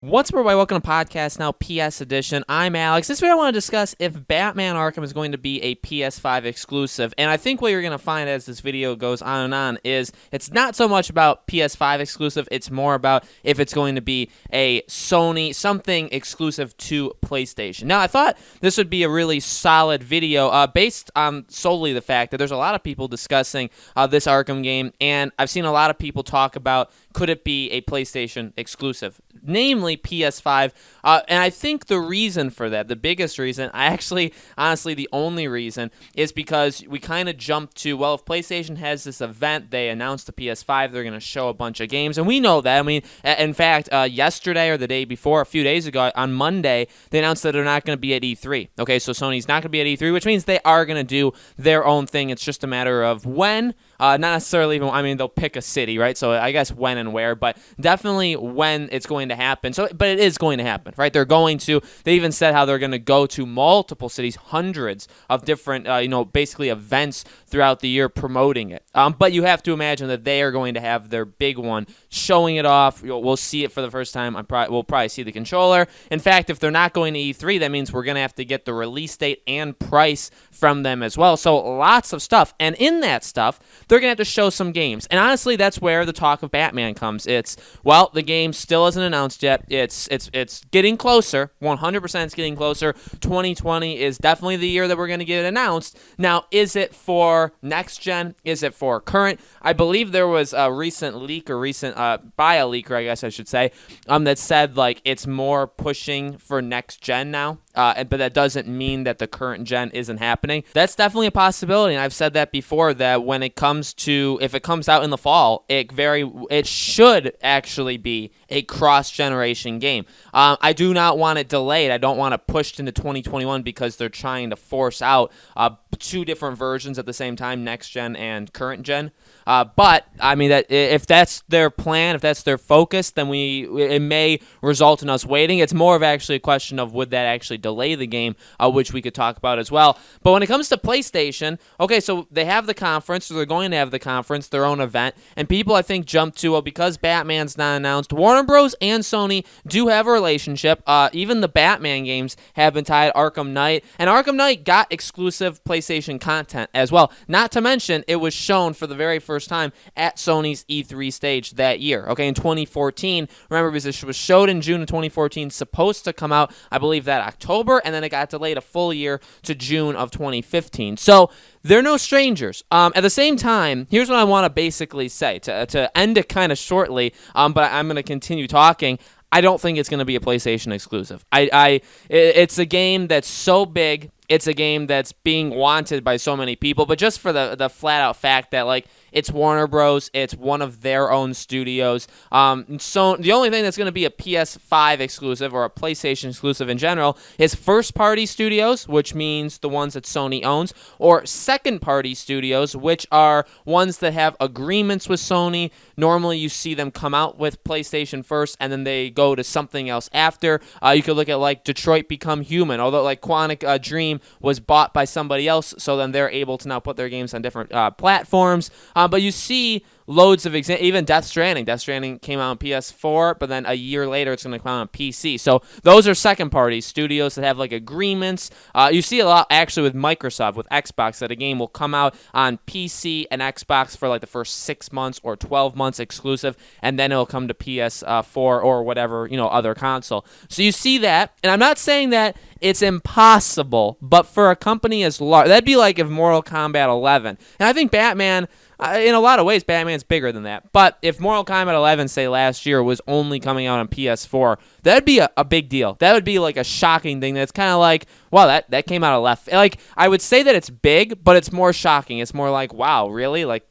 What's up, everybody? Welcome to Podcast Now PS Edition. I'm Alex. This video I want to discuss if Batman Arkham is going to be a PS5 exclusive. And I think what you're going to find as this video goes on and on is it's not so much about PS5 exclusive, it's more about if it's going to be a Sony, something exclusive to PlayStation. Now, I thought this would be a really solid video based on solely the fact that there's a lot of people discussing this Arkham game, and I've seen a lot of people talk about could it be a PlayStation exclusive, namely PS5, and I think the reason for that, the biggest reason, honestly, the only reason, is because we kind of jumped to, well, if PlayStation has this event, they announced the PS5, they're going to show a bunch of games, and we know that. I mean, in fact, yesterday or the day before, a few days ago, on Monday, they announced that they're not going to be at E3. Okay, so Sony's not going to be at E3, which means they are going to do their own thing. It's just a matter of when. Not necessarily even, I mean, they'll pick a city, right? So I guess when and where, but definitely when it's going to happen. So, but it is going to happen, right? They even said how they're going to go to multiple cities, hundreds of different, basically events throughout the year promoting it. But you have to imagine that they are going to have their big one, showing it off. We'll see it for the first time. We'll probably see the controller. In fact, if they're not going to E3, that means we're going to have to get the release date and price from them as well. So lots of stuff. And in that stuff, they're going to have to show some games. And honestly, that's where the talk of Batman comes. It's, well, the game still isn't announced yet. It's getting closer. 100% it's getting closer. 2020 is definitely the year that we're going to get it announced. Now, is it for next gen? Is it for current? I believe there was a recent leak by a leaker, I guess I should say, that said like it's more pushing for next gen now. But that doesn't mean that the current gen isn't happening. That's definitely a possibility, and I've said that before, that when it comes to, if it comes out in the fall, it should actually be a cross-generation game. I do not want it delayed. I don't want it pushed into 2021 because they're trying to force out two different versions at the same time, next gen and current gen. But I mean, that if that's their plan, if that's their focus, then it may result in us waiting. It's more of actually a question of would that actually delay the game, which we could talk about as well. But when it comes to PlayStation, okay, so they have the conference, or they're going to have the conference, their own event, and people I think jump to, well, because Batman's not announced, Warner Bros. And Sony do have a relationship. Even the Batman games have been tied. Arkham Knight, and Arkham Knight got exclusive PlayStation content as well. Not to mention, it was shown for the very first time at Sony's E3 stage that year. Okay, in 2014, remember, because it was showed in June of 2014, supposed to come out, I believe, that October, and then it got delayed a full year to June of 2015. So they're no strangers. At the same time, here's what I want to basically say to end it kind of shortly, but I'm going to continue talking. I don't think it's going to be a PlayStation exclusive. It's a game that's so big. It's a game that's being wanted by so many people, but just for the flat out fact that, like, it's Warner Bros., it's one of their own studios. So the only thing that's going to be a PS5 exclusive or a PlayStation exclusive in general is first-party studios, which means the ones that Sony owns, or second-party studios, which are ones that have agreements with Sony. Normally, you see them come out with PlayStation first, and then they go to something else after. You could look at, like, Detroit Become Human, although, like, Quantic Dream was bought by somebody else, so then they're able to now put their games on different platforms. But you see loads of even Death Stranding. Death Stranding came out on PS4, but then a year later it's going to come out on PC. So those are second-party studios that have like agreements. You see a lot actually with Microsoft, with Xbox, that a game will come out on PC and Xbox for like the first 6 months or 12 months exclusive, and then it'll come to PS4 or whatever, other console. So you see that, and I'm not saying that it's impossible, but for a company as large, that'd be like if Mortal Kombat 11, and I think Batman, in a lot of ways, Batman's bigger than that. But if Mortal Kombat 11, say last year, was only coming out on PS4, that'd be a big deal. That would be like a shocking thing. That's kind of like, wow, that came out of left. Like, I would say that it's big, but it's more shocking. It's more like, wow, really? Like,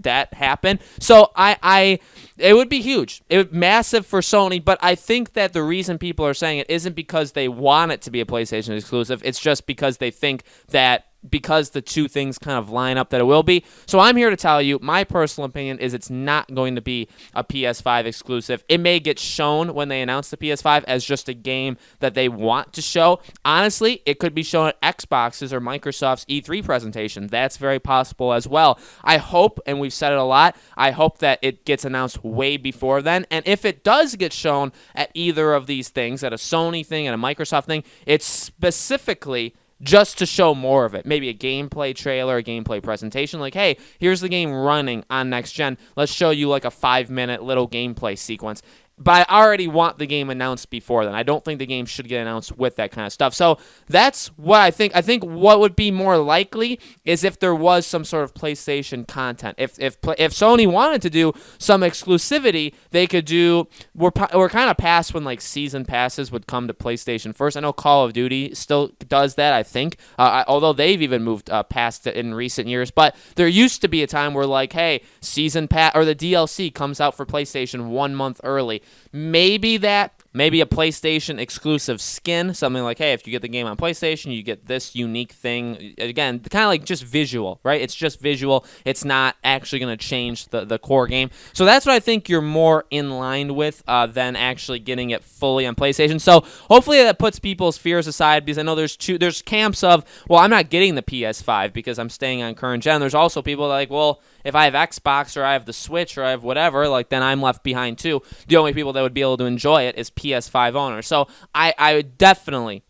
that happened? So it would be huge. It would be massive for Sony, but I think that the reason people are saying it isn't because they want it to be a PlayStation exclusive. It's just because they think that because the two things kind of line up that it will be. So I'm here to tell you, my personal opinion is it's not going to be a PS5 exclusive. It may get shown when they announce the PS5 as just a game that they want to show. Honestly, it could be shown at Xbox's or Microsoft's E3 presentation. That's very possible as well. I hope, and we've said it a lot, I hope that it gets announced way before then. And if it does get shown at either of these things, at a Sony thing, at a Microsoft thing, it's specifically just to show more of it. Maybe a gameplay trailer, a gameplay presentation. Like, hey, here's the game running on next gen. Let's show you like a 5-minute little gameplay sequence. But I already want the game announced before then. I don't think the game should get announced with that kind of stuff. So that's what I think. I think what would be more likely is if there was some sort of PlayStation content. If Sony wanted to do some exclusivity, they could do. We're kind of past when like season passes would come to PlayStation first. I know Call of Duty still does that. I think, although they've even moved past it in recent years. But there used to be a time where like, hey, season pass or the DLC comes out for PlayStation 1 month early. Maybe a PlayStation exclusive skin, something like, hey, if you get the game on PlayStation, you get this unique thing. Again, kind of like just visual, right? It's just visual. It's not actually going to change the core game. So that's what I think you're more in line with than actually getting it fully on PlayStation. So hopefully that puts people's fears aside, because I know there's camps of, well, I'm not getting the PS5 because I'm staying on current gen. There's also people that are like, well, if I have Xbox or I have the Switch or I have whatever, like then I'm left behind too. The only people that would be able to enjoy it is PS5 owners. So I would definitely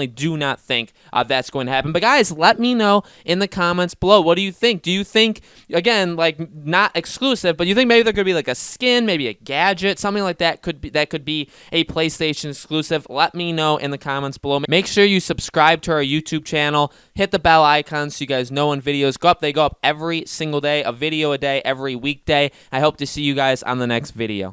do not think that's going to happen. But guys, let me know in the comments below. What do you think? Do you think, again, like not exclusive, but you think maybe there could be like a skin, maybe a gadget, something like that could be a PlayStation exclusive? Let me know in the comments below. Make sure you subscribe to our YouTube channel. Hit the bell icon so you guys know when videos go up. They go up every single day, a video a day, every weekday. I hope to see you guys on the next video.